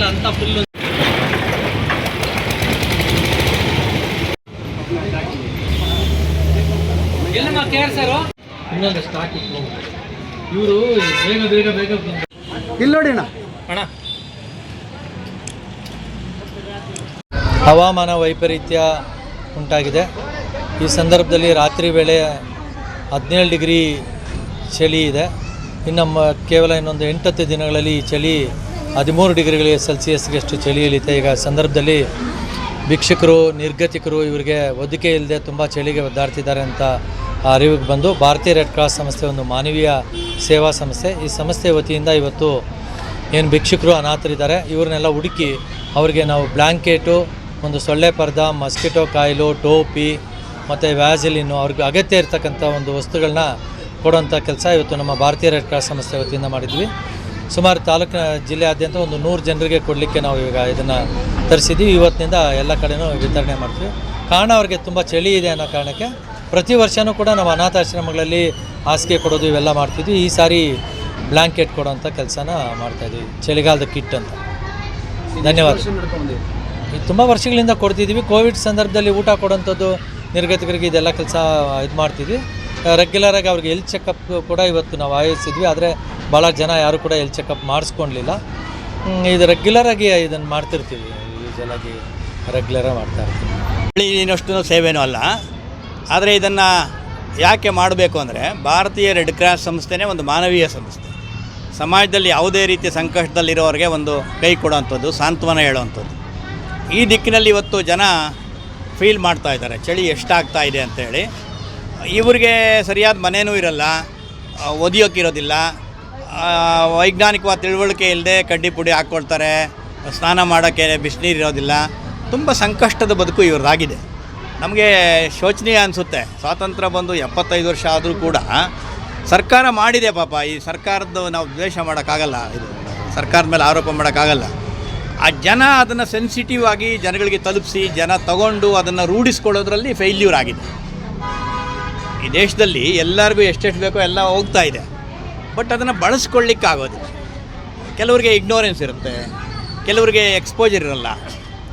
అంతా ఫుల్ ಇನ್ನೊಂದು ಸ್ಟಾಕ್ ಇವರು ಬೇಗ ಬೇಗ ಬೇಗ ಇಲ್ಲಿ ನೋಡಿ ಅಣ್ಣ. ಹವಾಮಾನ ವೈಪರೀತ್ಯ ಉಂಟಾಗಿದೆ. ಈ ಸಂದರ್ಭದಲ್ಲಿ ರಾತ್ರಿ ವೇಳೆ 17 ಡಿಗ್ರಿ ಚಳಿ ಇದೆ. ಇನ್ನು ಕೇವಲ ಇನ್ನೊಂದು 8 ದಿನಗಳಲ್ಲಿ ಈ ಚಳಿ 13 ಡಿಗ್ರಿಗಳಿಗೆ ಸೆಲ್ಸಿಯಸ್ಗಷ್ಟು ಚಳಿ ಇಳಿತೆ. ಈಗ ಸಂದರ್ಭದಲ್ಲಿ ಭಿಕ್ಷುಕರು, ನಿರ್ಗತಿಕರು ಇವರಿಗೆ ಒದಕೆ ಇಲ್ಲದೆ ತುಂಬ ಚಳಿಗೆ ಒದ್ದಾಡ್ತಿದ್ದಾರೆ ಅಂತ ಅರಿವಿಗೆ ಬಂದು ಭಾರತೀಯ ರೆಡ್ ಕ್ರಾಸ್ ಸಂಸ್ಥೆ ಒಂದು ಮಾನವೀಯ ಸೇವಾ ಸಂಸ್ಥೆ. ಈ ಸಂಸ್ಥೆ ವತಿಯಿಂದ ಇವತ್ತು ಏನು ಭಿಕ್ಷುಕರು ಅನಾಥರಿದ್ದಾರೆ ಇವ್ರನ್ನೆಲ್ಲ ಹುಡುಕಿ ಅವರಿಗೆ ನಾವು ಬ್ಲ್ಯಾಂಕೆಟು, ಒಂದು ಸೊಳ್ಳೆ ಪರ್ದ, ಮಸ್ಕಿಟೋ ಕಾಯಿಲು, ಟೋಪಿ ಮತ್ತು ವ್ಯಾಸಲಿನ್ನು ಅವ್ರಿಗೆ ಅಗತ್ಯ ಇರತಕ್ಕಂಥ ಒಂದು ವಸ್ತುಗಳನ್ನ ಕೊಡುವಂಥ ಕೆಲಸ ಇವತ್ತು ನಮ್ಮ ಭಾರತೀಯ ರೆಡ್ ಕ್ರಾಸ್ ಸಂಸ್ಥೆ ವತಿಯಿಂದ ಮಾಡಿದ್ವಿ. ಸುಮಾರು ತಾಲೂಕಿನ ಜಿಲ್ಲೆಯಾದ್ಯಂತ ಒಂದು 100 ಜನರಿಗೆ ಕೊಡಲಿಕ್ಕೆ ನಾವು ಈಗ ಇದನ್ನು ತರಿಸಿದ್ವಿ. ಇವತ್ತಿನಿಂದ ಎಲ್ಲ ಕಡೆನೂ ವಿತರಣೆ ಮಾಡ್ತೀವಿ. ಕಾರಣ ಅವ್ರಿಗೆ ತುಂಬ ಚಳಿ ಇದೆ ಅನ್ನೋ ಕಾರಣಕ್ಕೆ ಪ್ರತಿ ವರ್ಷವೂ ಕೂಡ ನಾವು ಅನಾಥಾಶ್ರಮಗಳಲ್ಲಿ ಹಾಸಿಗೆ ಕೊಡೋದು ಇವೆಲ್ಲ ಮಾಡ್ತಿದ್ವಿ. ಈ ಸಾರಿ ಬ್ಲ್ಯಾಂಕೆಟ್ ಕೊಡೋಂಥ ಕೆಲಸನ ಮಾಡ್ತಾಯಿದ್ವಿ, ಚಳಿಗಾಲದ ಕಿಟ್ ಅಂತ. ಧನ್ಯವಾದ. ತುಂಬ ವರ್ಷಗಳಿಂದ ಕೊಡ್ತಿದ್ದೀವಿ. ಕೋವಿಡ್ ಸಂದರ್ಭದಲ್ಲಿ ಊಟ ಕೊಡೋಂಥದ್ದು ನಿರ್ಗತಿಕರಿಗೆ ಇದೆಲ್ಲ ಕೆಲಸ ಇದು ಮಾಡ್ತಿದ್ವಿ. ರೆಗ್ಯುಲರಾಗಿ ಅವ್ರಿಗೆ ಹೆಲ್ತ್ ಚೆಕಪ್ ಕೂಡ ಇವತ್ತು ನಾವು ಆಯೋಜಿಸಿದ್ವಿ. ಆದರೆ ಭಾಳ ಜನ ಯಾರು ಕೂಡ ಹೆಲ್ತ್ ಚೆಕಪ್ ಮಾಡಿಸ್ಕೊಳ್ಲಿಲ್ಲ. ಇದು ರೆಗ್ಯುಲರಾಗಿ ಇದನ್ನು ಮಾಡ್ತಿರ್ತೀವಿ, ಯೂಶಲಾಗಿ ರೆಗ್ಯುಲರಾಗಿ ಮಾಡ್ತಾ ಇರ್ತೀವಿ. ಇನ್ನಷ್ಟು ಸೇವೆನೂ ಅಲ್ಲ, ಆದರೆ ಇದನ್ನು ಯಾಕೆ ಮಾಡಬೇಕು ಅಂದರೆ ಭಾರತೀಯ ರೆಡ್ ಕ್ರಾಸ್ ಸಂಸ್ಥೆನೇ ಒಂದು ಮಾನವೀಯ ಸಂಸ್ಥೆ. ಸಮಾಜದಲ್ಲಿ ಯಾವುದೇ ರೀತಿಯ ಸಂಕಷ್ಟದಲ್ಲಿರೋರಿಗೆ ಒಂದು ಕೈ ಕೊಡೋವಂಥದ್ದು, ಸಾಂತ್ವನ ಹೇಳುವಂಥದ್ದು. ಈ ದಿಕ್ಕಿನಲ್ಲಿ ಇವತ್ತು ಜನ ಫೀಲ್ ಮಾಡ್ತಾ ಇದ್ದಾರೆ ಚಳಿ ಎಷ್ಟಾಗ್ತಾ ಇದೆ ಅಂತೇಳಿ. ಇವರಿಗೆ ಸರಿಯಾದ ಮನೆಯೂ ಇರಲ್ಲ, ಒದಿಯೋಕ್ಕಿರೋದಿಲ್ಲ, ವೈಜ್ಞಾನಿಕವಾದ ತಿಳುವಳಿಕೆ ಇಲ್ಲದೆ ಕಡ್ಡಿ ಪುಡಿ ಹಾಕ್ಕೊಳ್ತಾರೆ, ಸ್ನಾನ ಮಾಡೋಕ್ಕೆ ಬಿಸಿನೀರು ಇರೋದಿಲ್ಲ. ತುಂಬ ಸಂಕಷ್ಟದ ಬದುಕು ಇವ್ರದ್ದಾಗಿದೆ. ನಮಗೆ ಶೋಚನೀಯ ಅನಿಸುತ್ತೆ. ಸ್ವಾತಂತ್ರ್ಯ ಬಂದು 75 ವರ್ಷ ಆದರೂ ಕೂಡ ಸರ್ಕಾರ ಮಾಡಿದೆ ಪಾಪ. ಈ ಸರ್ಕಾರದ್ದು ನಾವು ದ್ವೇಷ ಮಾಡೋಕ್ಕಾಗಲ್ಲ, ಇದು ಸರ್ಕಾರದ ಮೇಲೆ ಆರೋಪ ಮಾಡೋಕ್ಕಾಗಲ್ಲ. ಆ ಜನ ಅದನ್ನು ಸೆನ್ಸಿಟಿವ್ ಆಗಿ ಜನಗಳಿಗೆ ತಲುಪಿಸಿ ಜನ ತಗೊಂಡು ಅದನ್ನು ರೂಢಿಸ್ಕೊಳ್ಳೋದ್ರಲ್ಲಿ ಫೇಲ್ಯೂರ್ ಆಗಿದೆ. ಈ ದೇಶದಲ್ಲಿ ಎಲ್ಲರಿಗೂ ಎಷ್ಟೆಷ್ಟು ಬೇಕೋ ಎಲ್ಲ ಹೋಗ್ತಾ ಇದೆ, ಬಟ್ ಅದನ್ನು ಬಳಸ್ಕೊಳ್ಳಿಕ್ಕಾಗೋದಿಲ್ಲ. ಕೆಲವರಿಗೆ ಇಗ್ನೋರೆನ್ಸ್ ಇರುತ್ತೆ, ಕೆಲವರಿಗೆ ಎಕ್ಸ್ಪೋಜರ್ ಇರಲ್ಲ.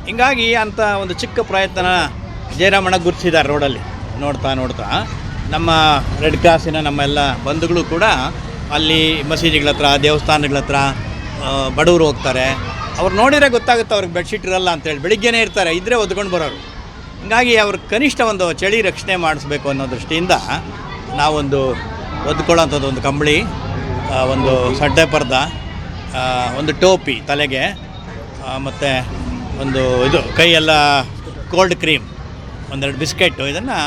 ಹಿಂಗಾಗಿ ಅಂಥ ಒಂದು ಚಿಕ್ಕ ಪ್ರಯತ್ನ ಜಯರಾಮಣ್ಣ ಗುರುತಿಸಿದ್ದಾರೆ ರೋಡಲ್ಲಿ. ನೋಡ್ತಾ ನೋಡ್ತಾ ನಮ್ಮ ರೆಡ್ ಕ್ರಾಸಿನ ನಮ್ಮೆಲ್ಲ ಬಂಧುಗಳು ಕೂಡ ಅಲ್ಲಿ ಮಸೀದಿಗಳ ಹತ್ರ, ದೇವಸ್ಥಾನಗಳ ಹತ್ರ ಬಡವರು ಹೋಗ್ತಾರೆ. ಅವ್ರು ನೋಡಿದರೆ ಗೊತ್ತಾಗುತ್ತೆ ಅವ್ರಿಗೆ ಬೆಡ್ಶೀಟ್ ಇರಲ್ಲ ಅಂತೇಳಿ. ಬೆಳಿಗ್ಗೆನೇ ಇರ್ತಾರೆ, ಇದ್ದರೆ ಒದ್ಕೊಂಡು ಬರೋರು. ಹೀಗಾಗಿ ಅವ್ರ ಕನಿಷ್ಠ ಒಂದು ಚಳಿ ರಕ್ಷಣೆ ಮಾಡಿಸ್ಬೇಕು ಅನ್ನೋ ದೃಷ್ಟಿಯಿಂದ ನಾವೊಂದು ಒದ್ಕೊಳ್ಳೋಂಥದ್ದು ಒಂದು ಕಂಬಳಿ, ಒಂದು ಸಡ್ಡೆ ಪರ್ದ, ಒಂದು ಟೋಪಿ ತಲೆಗೆ, ಮತ್ತು ಒಂದು ಇದು ಕೈಯೆಲ್ಲ ಕೋಲ್ಡ್ ಕ್ರೀಮ್, ಒಂದೆರಡು ಬಿಸ್ಕೆಟ್ಟು, ಇದನ್ನು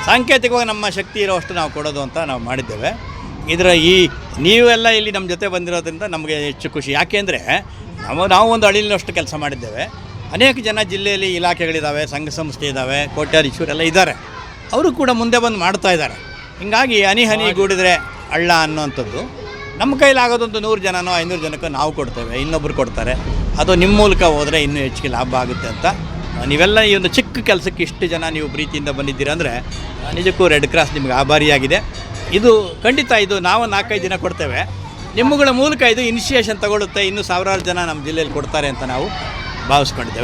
ಸಾಂಕೇತಿಕವಾಗಿ ನಮ್ಮ ಶಕ್ತಿ ಇರೋವಷ್ಟು ನಾವು ಕೊಡೋದು ಅಂತ ನಾವು ಮಾಡಿದ್ದೇವೆ. ಇದರ ನೀವೆಲ್ಲ ಇಲ್ಲಿ ನಮ್ಮ ಜೊತೆ ಬಂದಿರೋದ್ರಿಂದ ನಮಗೆ ಹೆಚ್ಚು ಖುಷಿ. ಯಾಕೆಂದರೆ ನಾವು ಒಂದು ಅಳಿಲಿನಷ್ಟು ಕೆಲಸ ಮಾಡಿದ್ದೇವೆ. ಅನೇಕ ಜನ ಜಿಲ್ಲೆಯಲ್ಲಿ ಇಲಾಖೆಗಳಿದ್ದಾವೆ, ಸಂಘ ಸಂಸ್ಥೆ ಇದ್ದಾವೆ, ಕೋಟ್ಯಾಧೀಶರೆಲ್ಲ ಇದ್ದಾರೆ. ಅವರು ಕೂಡ ಮುಂದೆ ಬಂದು ಮಾಡ್ತಾಯಿದ್ದಾರೆ. ಹೀಗಾಗಿ ಹನಿ ಗೂಡಿದರೆ ಹಳ್ಳ ಅನ್ನೋವಂಥದ್ದು ನಮ್ಮ ಕೈಲಾಗೋದೊಂದು 100 ಜನನೋ 500 ಜನಕ್ಕೋ ನಾವು ಕೊಡ್ತೇವೆ, ಇನ್ನೊಬ್ಬರು ಕೊಡ್ತಾರೆ. ಅದು ನಿಮ್ಮ ಮೂಲಕ ಹೋದರೆ ಇನ್ನೂ ಹೆಚ್ಚಿಗೆ ಲಾಭ ಆಗುತ್ತೆ ಅಂತ. ನೀವೆಲ್ಲ ಈ ಒಂದು ಚಿಕ್ಕ ಕೆಲಸಕ್ಕೆ ಇಷ್ಟು ಜನ ನೀವು ಪ್ರೀತಿಯಿಂದ ಬಂದಿದ್ದೀರ ಅಂದರೆ ನಿಜಕ್ಕೂ ರೆಡ್ ಕ್ರಾಸ್ ನಿಮಗೆ ಆಭಾರಿಯಾಗಿದೆ. ಇದು ಖಂಡಿತ ಇದು ನಾವು 4-5 ದಿನ ಕೊಡ್ತೇವೆ. ನಿಮ್ಮಗಳ ಮೂಲಕ ಇದು ಇನಿಷಿಯೇಷನ್ ತಗೊಳ್ಳುತ್ತೆ. ಇನ್ನೂ ಸಾವಿರಾರು ಜನ ನಮ್ಮ ಜಿಲ್ಲೆಯಲ್ಲಿ ಕೊಡ್ತಾರೆ ಅಂತ ನಾವು ಭಾವಿಸ್ಕೊಂಡಿದ್ದೇವೆ.